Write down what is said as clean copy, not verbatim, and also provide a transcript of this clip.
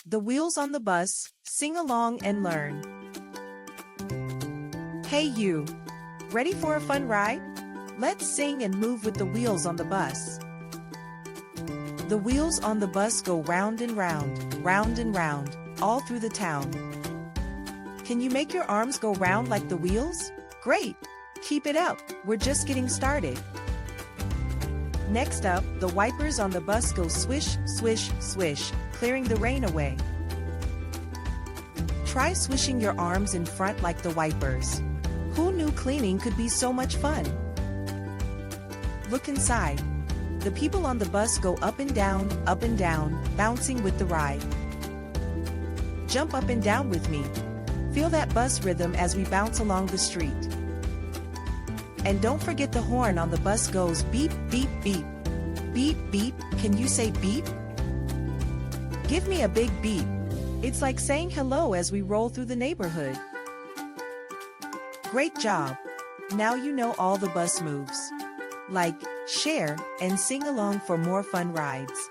The wheels on the bus, sing along and learn. Hey you! Ready for a fun ride? Let's sing and move with the wheels on the bus. The wheels on the bus go round and round, all through the town. Can you make your arms go round like the wheels? Great! Keep it up, we're just getting started. Next up, the wipers on the bus go swish, swish, swish, clearing the rain away. Try swishing your arms in front like the wipers. Who knew cleaning could be so much fun? Look inside. The people on the bus go up and down, bouncing with the ride. Jump up and down with me. Feel that bus rhythm as we bounce along the street. And don't forget the horn on the bus goes beep, beep, beep. Beep, beep, can you say beep? Give me a big beep. It's like saying hello as we roll through the neighborhood. Great job! Now you know all the bus moves. Like, share, and sing along for more fun rides.